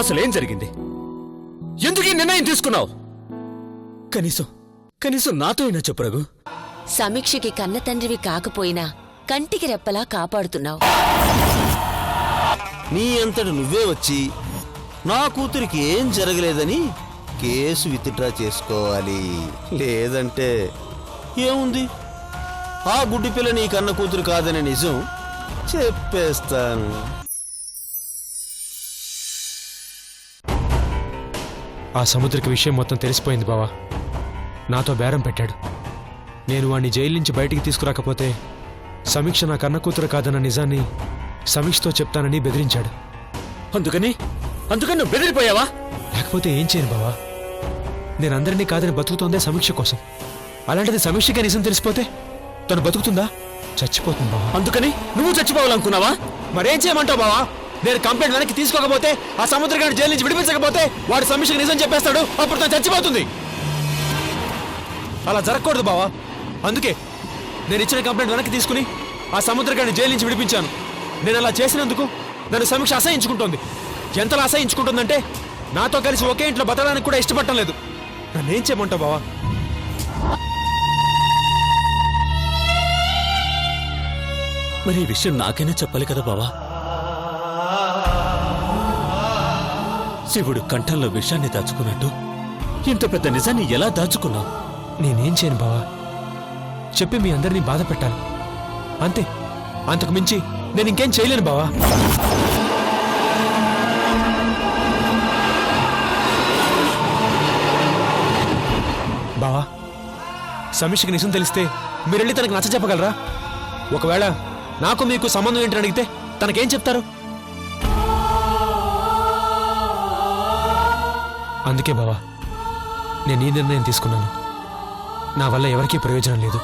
అసలేం జరిగింది? ఎందుకు ఈ నిర్ణయం తీసుకున్నావు? కనీసం నాతో అయినా చెప్పు రఘు. సమీక్షకి కన్న తండ్రివి కాకపోయినా కంటికి రెప్పలా కాపాడుతున్నావు. నీ అంతటి నువ్వే వచ్చి నా కూతురికి ఏం జరగలేదని కేసు విత్డ్రా చేసుకోవాలి. లేదంటే ఏముంది, ఆ గుడ్డి పిల్ల నీ కన్న కూతురు కాదనే నిజం చెప్పేస్తాను. ఆ సముద్రకి విషయం మొత్తం తెలిసిపోయింది బావా. నాతో బేరం పెట్టాడు. నేను వాణ్ణి జైలు నుంచి బయటికి తీసుకురాకపోతే సమీక్ష నా కన్న కూతురు కాదన్న నిజాన్ని సమీక్షతో చెప్తానని బెదిరించాడు. అందుకని నువ్వు బెదిరిపోయావా? లేకపోతే ఏం చేయను బావా. నేనందరినీ కాదని బతుకుతోందే సమీక్ష కోసం. అలాంటిది సమీక్షకే నిజం తెలిసిపోతే తను బతుకుతుందా? చచ్చిపోతుంది బావా. అందుకని నువ్వు చచ్చిపోవాలనుకున్నావా? మరేం చేయమంటావు బావా? నేను కంప్లైంట్ వెనక్కి తీసుకోకపోతే, ఆ సముద్రగాడిని జైలు నుంచి విడిపించకపోతే వాడు సమీక్షకు నిజం చెప్పేస్తాడు. అప్పుడు తను చచ్చిపోతుంది. అలా జరగకూడదు బావా. అందుకే నేను ఇచ్చిన కంప్లైంట్ వెనక్కి తీసుకుని ఆ సముద్రగాడిని జైలు నుంచి విడిపించాను. నేను అలా చేసినందుకు నన్ను సమీక్ష అసహించుకుంటోంది. ఎంతలా అసహించుకుంటుందంటే నాతో కలిసి ఒకే ఇంట్లో బతకడానికి కూడా ఇష్టపడటం లేదు. నన్నేం చేయమంటావు బావా? మరి ఈ విషయం నాకైనా చెప్పాలి కదా బావా. శివుడు కంఠంలో విషాన్ని దాచుకున్నట్టు ఇంత పెద్ద నిజాన్ని ఎలా దాచుకున్నావు? నేనేం చేయను బావా. చెప్పి మీ అందరినీ బాధ పెట్టాలి అంతే. అంతకు మించి నేను ఇంకేం చేయలేను బావా. బావా, సమీక్షకి నిజం తెలిస్తే మీరెళ్ళి తనకు నచ్చ చెప్పగలరా? ఒకవేళ నాకు మీకు సంబంధం ఏంటని అడిగితే తనకేం చెప్తారు? అందుకే బావా నేను ఈ నిర్ణయం తీసుకున్నాను. నా వల్ల ఎవరికీ ప్రయోజనం లేదు.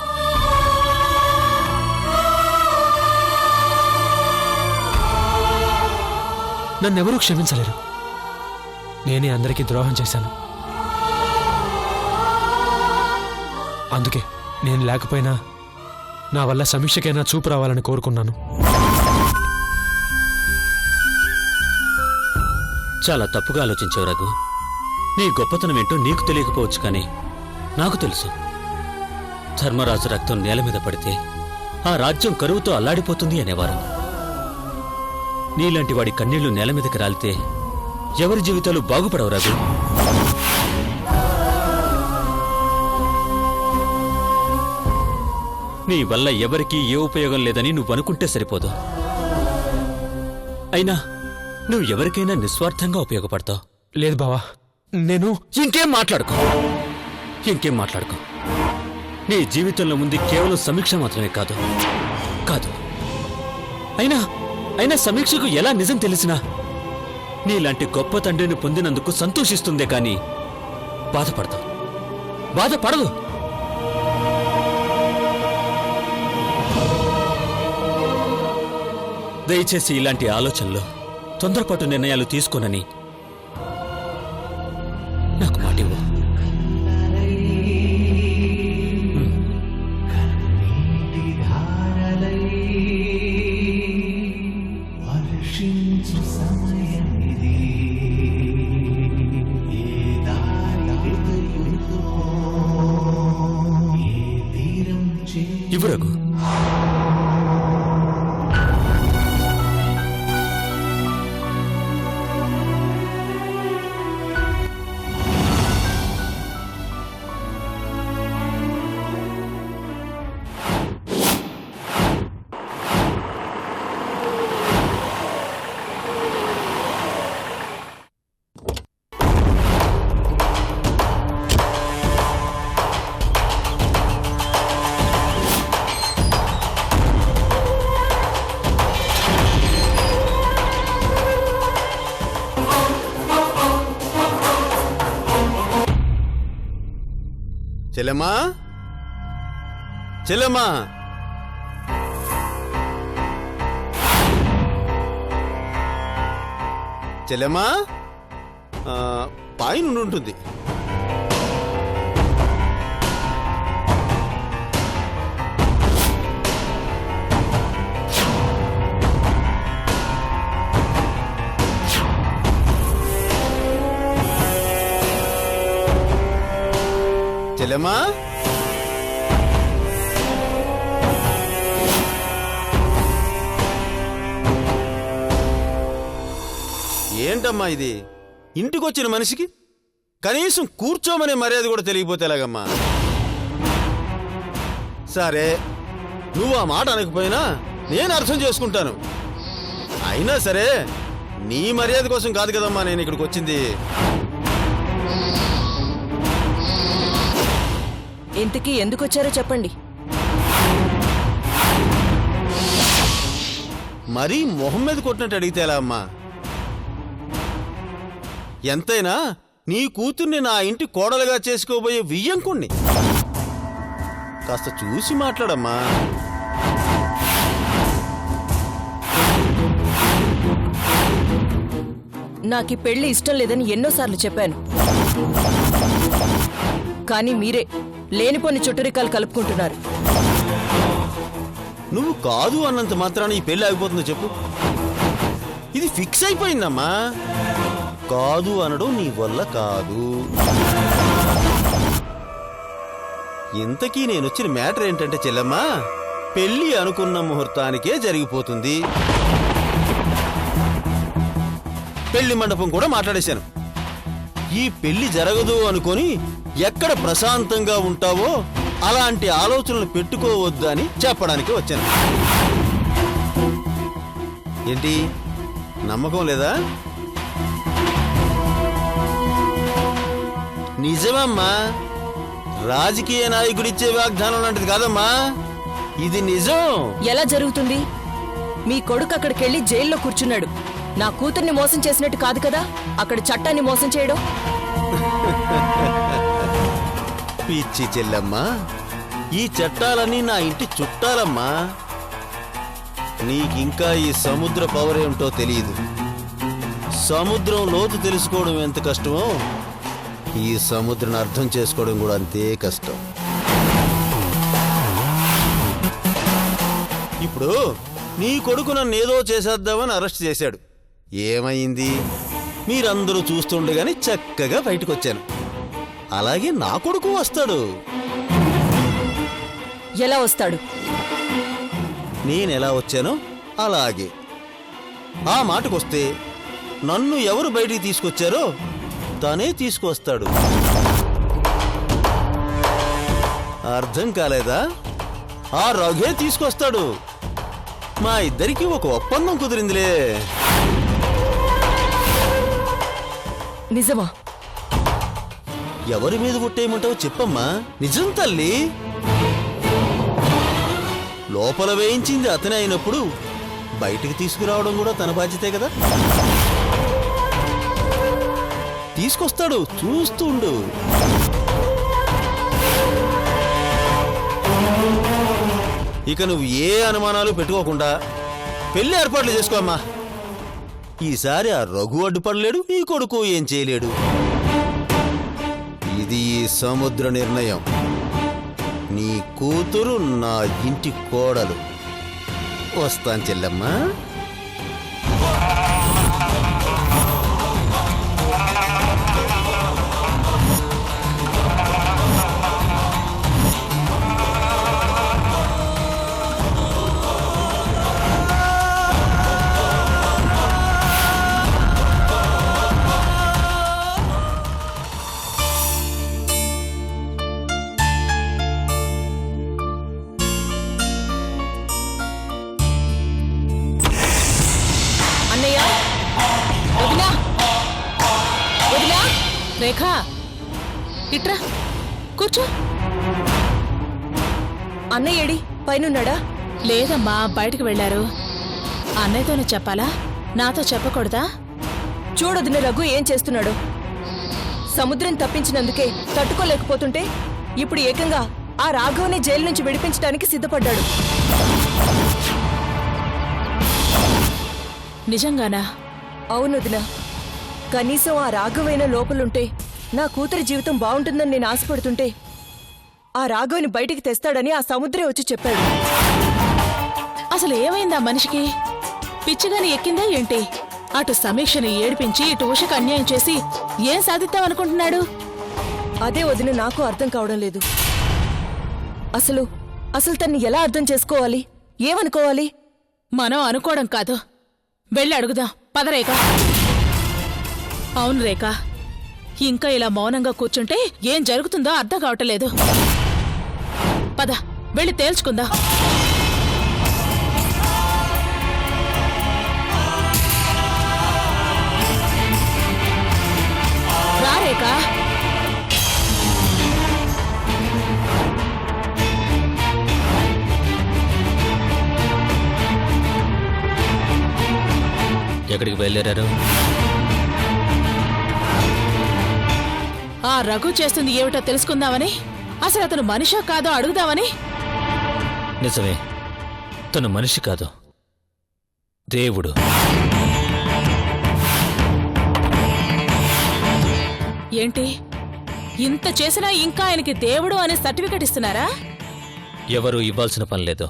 నన్నెవరూ క్షమించలేరు. నేనే అందరికీ ద్రోహం చేశాను. అందుకే నేను లేకపోయినా నా వల్ల సమీక్షకైనా చూపు రావాలని కోరుకున్నాను. చాలా తప్పుగా ఆలోచించావు రఘు. నీ గొప్పతనం ఏంటో నీకు తెలియకపోవచ్చు, కానీ నాకు తెలుసు. ధర్మరాజు రక్తం నేల మీద పడితే ఆ రాజ్యం కరువుతో అల్లాడిపోతుంది అనేవారు. నీలాంటి వాడి కన్నీళ్లు నేల మీదకి రాలితే ఎవరి జీవితాలు బాగుపడవు రఘు. నీ వల్ల ఎవరికీ ఏ ఉపయోగం లేదని నువ్వు అనుకుంటే సరిపోదు. అయినా నువ్వు ఎవరికైనా నిస్వార్థంగా ఉపయోగపడతావు. లేదు బావా, నేను ఇంకేం మాట్లాడుకో. నీ జీవితంలో ఉంది కేవలం సమీక్ష మాత్రమే కాదు. అయినా సమీక్షకు ఎలా నిజం తెలిసినా నీలాంటి గొప్ప తండ్రిని పొందినందుకు సంతోషిస్తుందే కాని బాధపడదు. దయచేసి ఇలాంటి ఆలోచనలు, తొందరపాటు నిర్ణయాలు తీసుకోనని నాకు మాటివ్వు. ఇవ్వు రఘు. చెల్లెమ్మా, చెల్లెమ్మా, చెల్లెమ్మా, పైన ఉంటుంది. చెల్లెమ్మా ఏంటమ్మా ఇది? ఇంటికొచ్చిన మనిషికి కనీసం కూర్చోమనే మర్యాద కూడా తెలియకపోతే ఎలాగమ్మా? సరే, నువ్వు ఆ మాట అనకపోయినా నేను అర్థం చేసుకుంటాను. అయినా సరే, నీ మర్యాద కోసం కాదు కదమ్మా నేను ఇక్కడికి వచ్చింది. ఇంతకీ ఎందుకు వచ్చారో చెప్పండి. మరీ మొహం మీద కొట్టినట్టు అడిగితే ఎలా అమ్మా? ఎంతైనా నీ కూతుర్ని నా ఇంటి కోడలుగా చేసుకోబోయే వియ్యంకుణ్ణి. కాస్త చూసి మాట్లాడమ్మా. నాకు ఈ పెళ్లి ఇష్టం లేదని ఎన్నోసార్లు చెప్పాను. కానీ మీరే లేనిపోని చుట్టరికాలు కలుపుకుంటున్నారు. నువ్వు కాదు అన్నంత మాత్రాన ఈ పెళ్లి ఆగిపోతుందో చెప్పు? ఇది ఫిక్స్ అయిపోయిందమ్మా. కాదు అనడం నీ వల్ల కాదు. ఇంతకీ నేనొచ్చిన మ్యాటర్ ఏంటంటే చెల్లమ్మా, పెళ్లి అనుకున్న ముహూర్తానికే జరిగిపోతుంది. పెళ్లి మండపం కూడా మాట్లాడేశాను. ఈ పెళ్లి జరగదు అనుకొని ఎక్కడ ప్రశాంతంగా ఉంటావో అలాంటి ఆలోచనలు పెట్టుకోవద్దు అని చెప్పడానికి వచ్చాను. ఏంటి, నమ్మకం లేదా? నిజమమ్మా. రాజకీయ నాయకుడిచ్చే వాగ్దానం లాంటిది కాదమ్మా, ఇది నిజం. ఎలా జరుగుతుంది? మీ కొడుకు అక్కడికెళ్లి జైల్లో కూర్చున్నాడు. నా కూతుర్ని మోసం చేసినట్టు కాదు కదా అక్కడ చట్టాన్ని మోసం చేయడం. పిచ్చి చెల్లమ్మా, ఈ చట్టాలన్నీ నా ఇంటి చుట్టాలమ్మా. నీకింకా ఈ సముద్ర పవర్ ఏమిటో తెలియదు. సముద్రం లోతు తెలుసుకోవడం ఎంత కష్టమో ఈ సముద్రాన్ని అర్థం చేసుకోవడం కూడా అంతే కష్టం. ఇప్పుడు నీ కొడుకు నన్ను ఏదో చేసేద్దామని అరెస్ట్ చేశాడు. ఏమైంది? మీరందరూ చూస్తుండగానే చక్కగా బయటకు వచ్చాను. అలాగే నా కొడుకు వస్తాడు. ఎలా వస్తాడు? నేనెలా వచ్చానో అలాగే. ఆ మాటకొస్తే నన్ను ఎవరు బయటికి తీసుకొచ్చారో తనే తీసుకొస్తాడు. అర్థం కాలేదా? ఆ రఘే తీసుకొస్తాడు. మా ఇద్దరికి ఒక ఒప్పందం కుదిరిందిలే. నిజమా? ఎవరి మీద కొట్టేయమంటావో చెప్పమ్మా. నిజం తల్లి. లోపల వేయించింది అతనే అయినప్పుడు బయటికి తీసుకురావడం కూడా తన బాధ్యతే కదా. తీసుకొస్తాడు, చూస్తుండు. ఇక నువ్వు ఏ అనుమానాలు పెట్టుకోకుండా పెళ్లి ఏర్పాట్లు చేసుకో అమ్మా. ఈసారి ఆ రఘు అడ్డుపడలేడు, నీ కొడుకు ఏం చేయలేడు. ఇది ఈ సముద్ర నిర్ణయం. నీ కూతురు నా ఇంటి కోడలు. వస్తాను చెల్లమ్మా. అన్నయ్య, వదినా, వదినా, రేఖా, ఇట్రా కూర్చో. అన్నయ్య ఏడి? పైనున్నాడా? లేదమ్మా, బయటకు వెళ్లారు. అన్నయ్యతోనే చెప్పాలా? నాతో చెప్పకూడదా? చూడొదిన రఘు ఏం చేస్తున్నాడు. సముద్రం తప్పించినందుకే తట్టుకోలేకపోతుంటే ఇప్పుడు ఏకంగా ఆ రాఘవని జైలు నుంచి విడిపించడానికి సిద్ధపడ్డాడు. నిజంగానా? అవును వదినా. కనీసం ఆ రాఘవైన లోపలుంటే నా కూతురి జీవితం బాగుంటుందని నేను ఆశపడుతుంటే ఆ రాఘవని బయటికి తెస్తాడని ఆ సముద్రే వచ్చి చెప్పాడు. అసలు ఏమైందా మనిషికి? పిచ్చిగాని ఎక్కిందా ఏంటి? అటు సమీక్షని ఏడిపించి ఇటు ఉషకు అన్యాయం చేసి ఏం సాధిద్దామనుకుంటున్నాడు? అదే వదిన నాకు అర్థం కావడం లేదు. అసలు అసలు తన్ని ఎలా అర్థం చేసుకోవాలి, ఏమనుకోవాలి? మనం అనుకోవడం కాదు, వెళ్ళి అడుగుదాం. పద రేఖ. అవును రేఖ, ఇంకా ఇలా మౌనంగా కూర్చుంటే ఏం జరుగుతుందో అర్థం కావటలేదు. పద వెళ్ళి తేల్చుకుందాం. రా రేఖ. ఎక్కడికి బయలుదేరారు? ఆ రఘు చేస్తుంది ఏమిటో తెలుసుకుందామని, అసలు అతను మనిషో కాదో అడుగుదామని. నిజమే, తను మనిషి కాదు, దేవుడు. ఏంటి ఇంత చేసినా ఇంకా ఆయనకి దేవుడు అనే సర్టిఫికెట్ ఇస్తున్నారా? ఎవరూ ఇవ్వాల్సిన పని లేదు,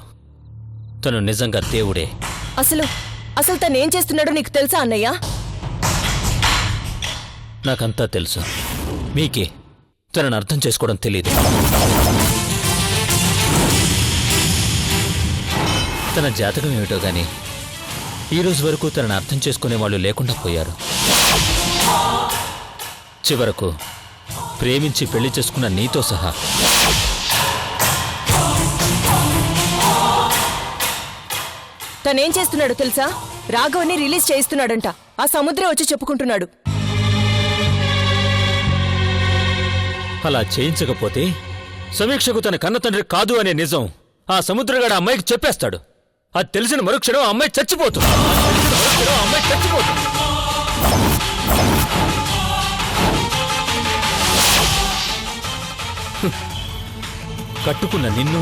తను నిజంగా దేవుడే. అసలు అసలు తనేం చేస్తున్నాడో నీకు తెలుసా అన్నయ్య? నాకంతా తెలుసు, మీకే తనను అర్థం చేసుకోవడం తెలీదు. తన జాతకం ఏమిటో గాని ఈ రోజు వరకు తనను అర్థం చేసుకునే వాళ్ళు లేకుండా పోయారు. చివరకు ప్రేమించి పెళ్లి చేసుకున్న నీతో సహా. తనేం చేస్తున్నాడో తెలుసా? రాఘవని రిలీజ్ చేయిస్తున్నాడంట. ఆ సముద్రం వచ్చి చెప్పుకుంటున్నాడు. అలా చేయించకపోతే సమీక్షకు తన కన్న తండ్రి కాదు అనే నిజం ఆ సముద్రగాడ అమ్మాయికి చెప్పేస్తాడు. అది తెలిసిన మరుక్షణం ఆ అమ్మాయి చచ్చిపోతుంది. కట్టుకున్న నిన్ను,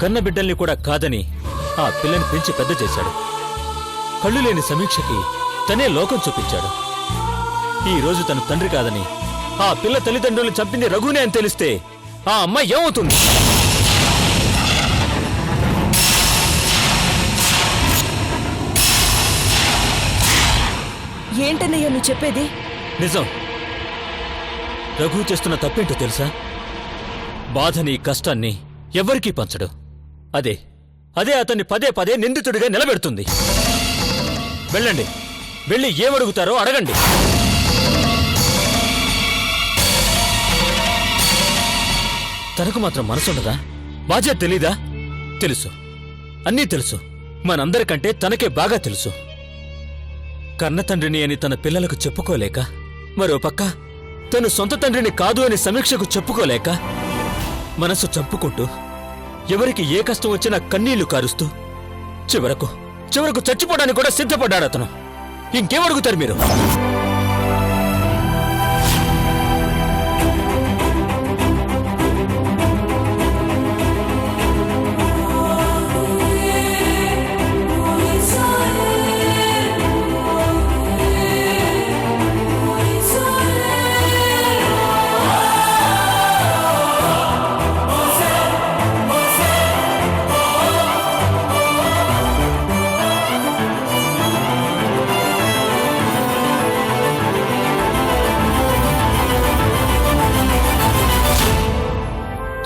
కన్న బిడ్డల్ని కూడా కాదని ఆ పిల్లని పెంచి పెద్ద చేశాడు. కళ్ళు లేని సమీక్షకి తనే లోకం చూపించాడు. ఈ రోజు తన తండ్రి కాదని ఆ పిల్ల తల్లిదండ్రులను చంపింది రఘునే అని తెలిస్తే ఆ అమ్మాయి ఏమవుతుంది? ఏంటన్నయ్య నువ్వు చెప్పేది? నిజం. రఘు చేస్తున్న తప్పేంటో తెలుసా? బాధని, కష్టాన్ని ఎవ్వరికీ పంచడు. అదే అతన్ని పదే పదే నిందితుడిగా నిలబెడుతుంది. వెళ్ళండి, వెళ్ళి ఏమడుగుతారో అడగండి. తనకు మాత్రం మనసుండదా? బాధ్యత తెలీదా? తెలుసు, అన్నీ తెలుసు. మనందరికంటే తనకే బాగా తెలుసు. కన్న తండ్రిని అని తన పిల్లలకు చెప్పుకోలేక, మరో పక్క తను సొంత తండ్రిని కాదు అని సమీక్షకు చెప్పుకోలేక, మనసు చంపుకుంటూ, ఎవరికి ఏ కష్టం వచ్చినా కన్నీళ్లు కారుస్తూ, చివరకు చచ్చిపోవడానికి కూడా సిద్ధపడ్డాడు అతను. ఇంకేమడుగుతారు మీరు?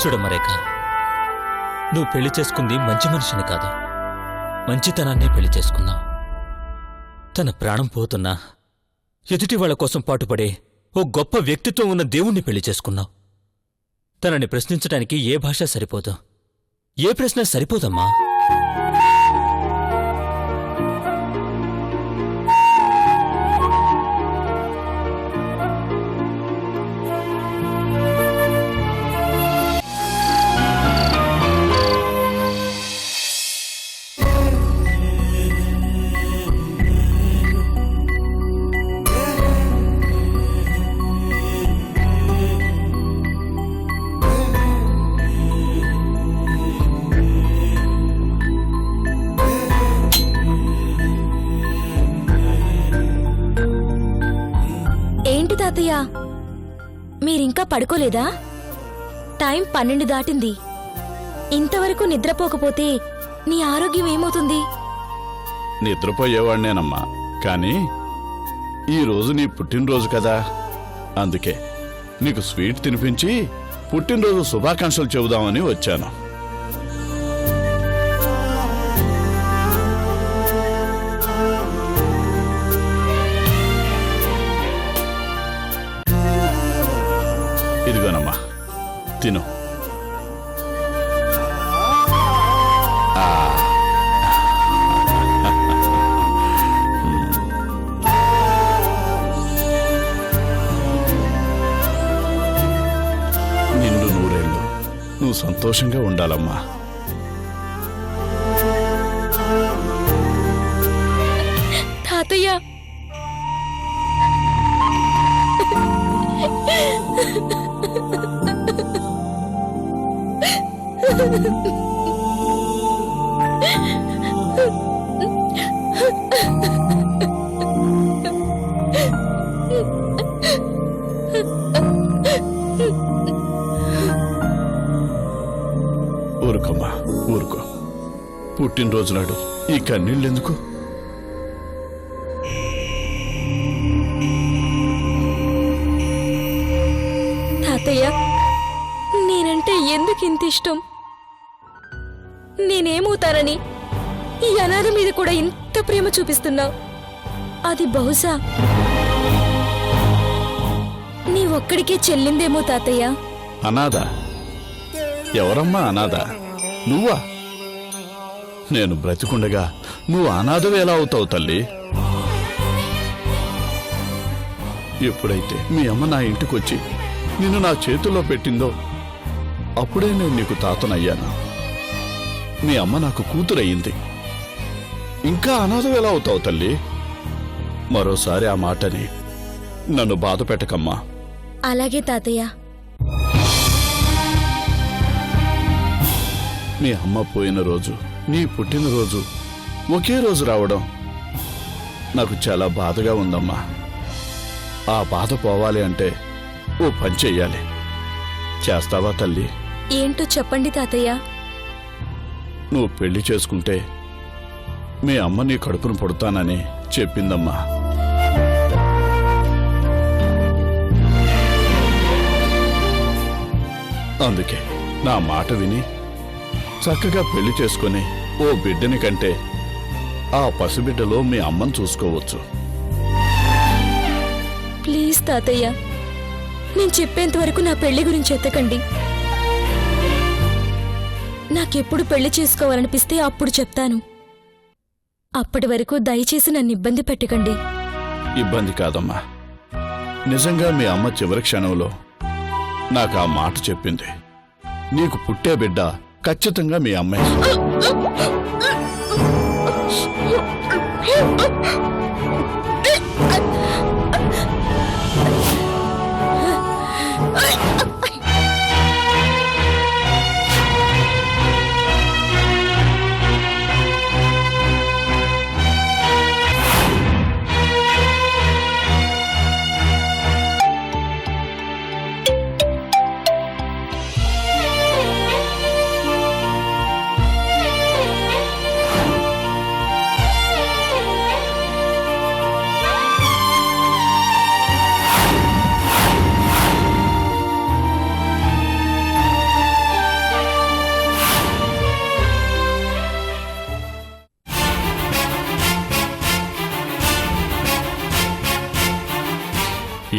చూడమ్మ రేఖ, నువ్వు పెళ్లి చేసుకుంది మంచి మనిషిని కాదు, మంచితనాన్నే పెళ్లి చేసుకున్నావు. తన ప్రాణం పోతున్నా ఎదుటి వాళ్ల కోసం పాటుపడే ఓ గొప్ప వ్యక్తిత్వం ఉన్న దేవుణ్ణి పెళ్లి చేసుకున్నావు. తనని ప్రశ్నించడానికి ఏ భాష సరిపోదు, ఏ ప్రశ్న సరిపోదమ్మా. తాతయ్య, మీరింకా పడుకోలేదా? టైం 12 దాటింది. ఇంతవరకు నిద్రపోకపోతే నీ ఆరోగ్యం ఏమవుతుంది? నిద్రపోయేవాణ్ణేనమ్మా, కానీ ఈరోజు నీ పుట్టినరోజు కదా, అందుకే నీకు స్వీట్ తినిపించి పుట్టినరోజు శుభాకాంక్షలు చెబుదామని వచ్చాను. ఇదిగోనమ్మా, తిను. నిండు నూరేళ్ళు నువ్వు సంతోషంగా ఉండాలమ్మా. తాతయ్య, ఊరుకోమ్మా, ఊరుకో. పుట్టినరోజు నాడు ఈ కన్నీళ్ళెందుకు? తాతయ్య, నేనంటే ఎందుకు ఇంత ఇష్టం? నేనేమవుతానని ఈ అనాథ మీద కూడా ఇంత ప్రేమ చూపిస్తున్నావు? అది బహుశా నీ ఒక్కడికే చెల్లిందేమో తాతయ్య. అనాథ? ఎవరమ్మా అనాథ? నువ్వా? నేను బ్రతికుండగా నువ్వు అనాథవి ఎలా అవుతావు తల్లి? ఎప్పుడైతే మీ అమ్మ నా ఇంటికొచ్చి నిన్ను నా చేతుల్లో పెట్టిందో అప్పుడే నేను నీకు తాతనయ్యాను. మీ అమ్మ నాకు కూతురయ్యింది. ఇంకా అనాథవి ఎలా అవుతావు తల్లి? మరోసారి ఆ మాటని నన్ను బాధ పెట్టకమ్మా. అలాగే తాతయ్య. మీ అమ్మ పోయిన రోజు, నీ పుట్టినరోజు ఒకే రోజు రావడం నాకు చాలా బాధగా ఉందమ్మా. ఆ బాధ పోవాలి అంటే ఓ పని చెయ్యాలి. చేస్తావా తల్లి? ఏంటో చెప్పండి తాతయ్య. నువ్వు పెళ్లి చేసుకుంటే మీ అమ్మ నీ కడుపును పుడతానని చెప్పిందమ్మా. అందుకే నా మాట విని చక్కగా పెళ్లి చేసుకుని ఓ బిడ్డని కంటే ఆ పసిబిడ్డలో మీ అమ్మను చూసుకోవచ్చు. ప్లీజ్ తాతయ్య, నేను చెప్పేంత వరకు నా పెళ్లి గురించి ఎత్తకండి. నాకెప్పుడు పెళ్లి చేసుకోవాలనిపిస్తే అప్పుడు చెప్తాను. అప్పటి వరకు దయచేసి నన్ను ఇబ్బంది పెట్టకండి. ఇబ్బంది కాదమ్మా. నిజంగా మీ అమ్మ చివరి క్షణంలో నాకు ఆ మాట చెప్పింది. నీకు పుట్టే బిడ్డ ఖచ్చితంగా మీ అమ్మాయి.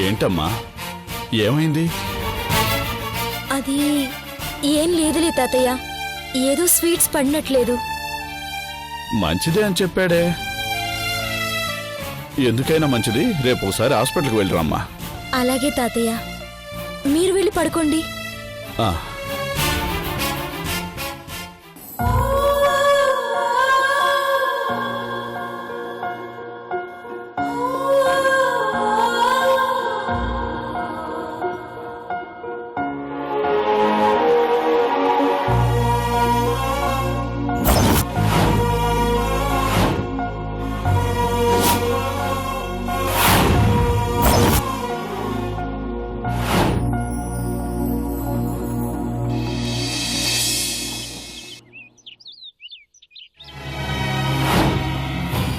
ఏంటమ్మా, ఏమైంది? అది ఏం లేదులే తాతయ్య, ఏదో స్వీట్స్ పడినట్లేదు. మంచిదే అని చెప్పాడే. ఎందుకైనా మంచిది, రేపు ఒకసారి హాస్పిటల్కి వెళ్ళిరమ్మా. అలాగే తాతయ్య, మీరు వెళ్ళి పడుకోండి. ఆ.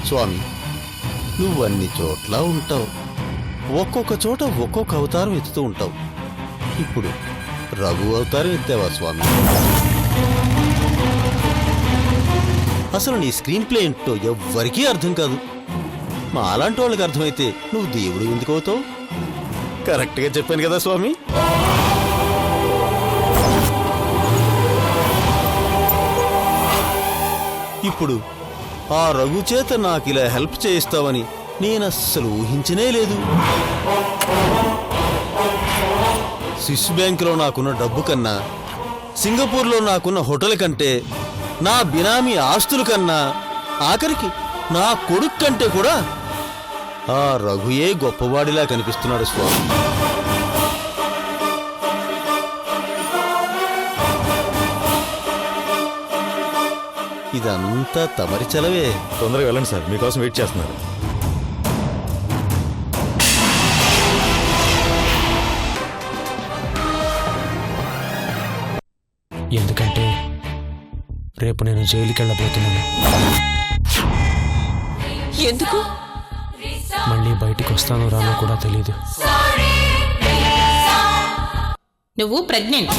స్వామి, నువ్వన్ని చోట్ల ఉంటావు. ఒక్కొక్క చోట ఒక్కొక్క అవతారం ఎత్తుతూ ఉంటావు. ఇప్పుడు రఘు అవతారం ఎత్తావా స్వామి? అసలు నీ స్క్రీన్ ప్లే ఏంటో ఎవ్వరికీ అర్థం కాదు. మా అలాంటి వాళ్ళకి అర్థమైతే నువ్వు దేవుడు ఎందుకు అవుతావు? కరెక్ట్గా చెప్పాను కదా స్వామి? ఇప్పుడు ఆ రఘు చేత నాకు ఇలా హెల్ప్ చేయిస్తావని నేనస్సలు ఊహించనే లేదు. స్విస్ బ్యాంకులో నాకున్న డబ్బు కన్నా, సింగపూర్లో నాకున్న హోటల్ కంటే, నా బినామీ ఆస్తుల కన్నా, ఆఖరికి నా కొడుకు కంటే కూడా ఆ రఘుయే గొప్పవాడిలా కనిపిస్తున్నాడు స్వామి. ఇదంతా తమరి చలవే. తొందరగా వెళ్ళండి సార్, మీకోసం వెయిట్ చేస్తున్నారు. ఎందుకంటే రేపు నేను జైలుకి వెళ్ళబోతున్నాను. ఎందుకు? మళ్ళీ బయటికి వస్తానో రానో కూడా తెలీదు. నువ్వు ప్రెగ్నెంట్.